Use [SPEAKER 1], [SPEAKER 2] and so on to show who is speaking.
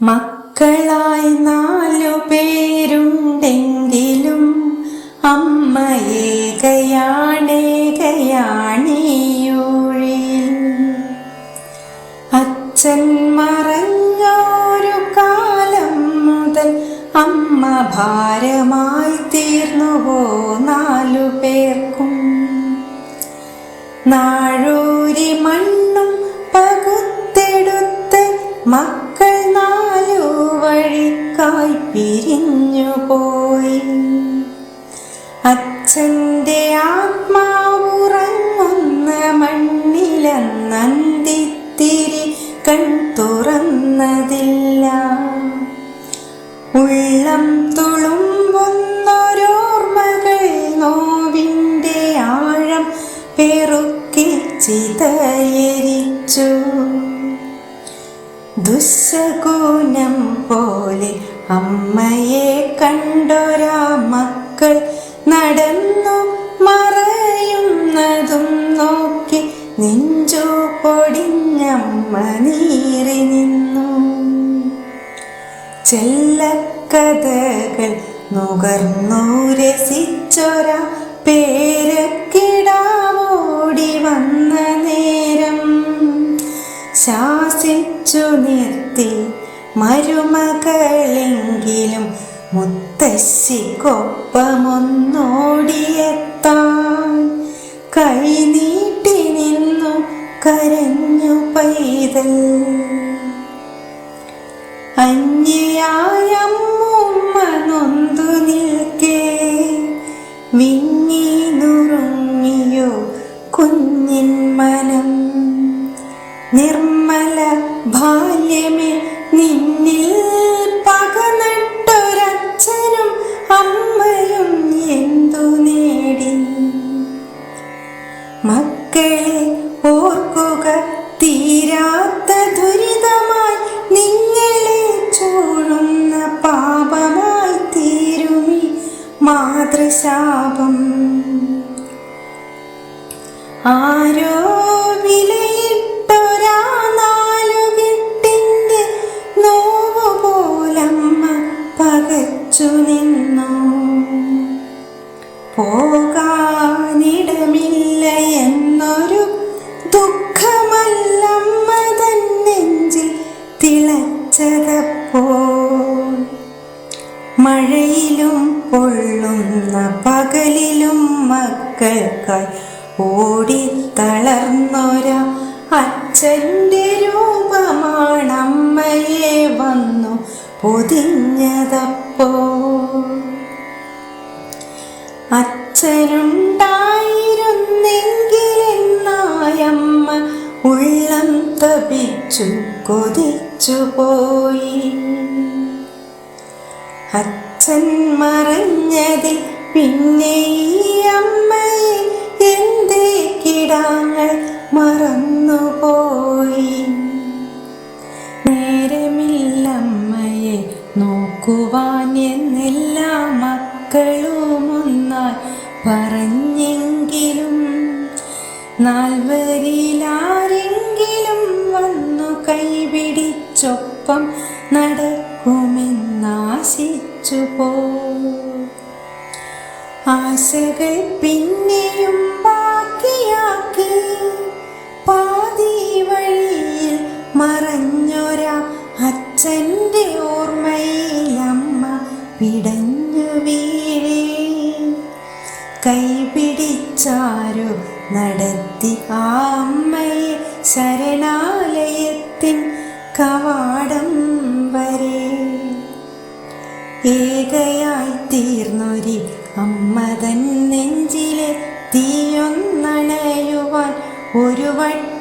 [SPEAKER 1] മക്കളായി 4 പേരുണ്ടെങ്കിലും അമ്മ ഏകയാണേകയാണിയൂഴിൽ. അച്ഛൻ മറഞ്ഞൊരു കാലം മുതൽ അമ്മ ഭാരമായി തീർന്നുവോ 4 പേർക്കും. നാഴൂരി മണ്ണും പകുത്തെടുത്ത് മക്കൾ 4 വഴിക്കായി പിരിഞ്ഞുപോയി. അച്ഛൻ്റെ ആത്മാവുറങ്ങുന്ന മണ്ണിലെന്നന്തിത്തിരി കൺ തുറന്നതില്ല. ഉള്ളം തുളുമ്പുന്നൊരോർമ്മകൾ നോവിൻ്റെ ആഴം പെറുക്കി ചിതയരിച്ചു. ദുസ്സകുനം പോലെ അമ്മയെ കണ്ടൊരാ മക്കൾ നടന്നു മറയുന്നതും നോക്കി നെഞ്ചു പൊടിഞ്ഞമ്മ നീറി നിന്നു. ചെല്ലക്കഥകൾ നുകർന്നു രസിച്ചൊരാ പേരക്കിടാവോടി വന്ന നേരം ശാസിച്ചു നിർത്തി മരുമകളെങ്കിലും മുത്തശ്ശിക്കൊപ്പമൊന്നോടിയെത്താൻ കൈനീട്ടി നിന്നു കരഞ്ഞു പൈതൽ. അന്യയായ അമ്മൂമ്മ നൊന്തു നിൽക്കേ വിങ്ങി നുറുങ്ങിയോ കുഞ്ഞിൻ മനം. നിർമ്മല ബാല്യമേ, നിന്നിൽ പകനട്ടൊരച്ഛനും അമ്മയും എന്തു നേടി. മക്കളെ ഓർക്കുക, തീരാത്ത ദുരിതമായി നിങ്ങളെ ചൂഴുന്ന പാപമായി തീരുമി മാതൃശാപം. ആരോ വിലയിട്ടൊരാ 4 കെട്ടിൻ്റെ നോവുപോലമ്മ പകച്ചു നിന്നു. പോകാനിടമില്ല എന്നൊരു ദുഃഖമല്ലമ്മ തൻ നെഞ്ചിൽ തിളച്ചതപ്പോൾ. മഴയിലും പൊള്ളുന്ന പകലിലും മക്കൾക്കായി ഓടിത്തളർന്നൊരാ അച്ഛൻ്റെ രൂപമാണമ്മയെ വന്നു പൊതിഞ്ഞതപ്പോൾ. അച്ഛനുണ്ടായിരുന്നെങ്കിലെന്നായമ്മ ഉള്ളം തപിച്ചു കൊതിച്ചു പോയി. അച്ഛൻ മറഞ്ഞതിൽ പിന്നെ ഈ അമ്മയെ എന്തേ കിടാങ്ങൾ മറന്നുപോയി. നേരമില്ലമ്മയെ നോക്കുവാൻ എന്നെല്ലാ മക്കളുമൊന്നായി പറഞ്ഞെങ്കിലും 4 വന്നു കൈപിടിച്ചൊപ്പം നടക്കുമെന്നാശിച്ചു പോ. ആശകൾ പിന്നെയും ബാക്കിയാക്കി പാതി വഴിയിൽ മറഞ്ഞൊരാ അച്ഛൻ്റെ ഓർമ്മയിൽ അമ്മ പിടഞ്ഞു വീഴേ. കൈപിടിച്ചാരോ നടത്തി ആ അമ്മയെ ശരണാലയത്തിൻ കവാടം വരെ. ഏകയായി തീർന്നൊരി അമ്മ തൻ നെഞ്ചിലെ തീയൊന്നണയുവാൻ ഒരു വട്ടം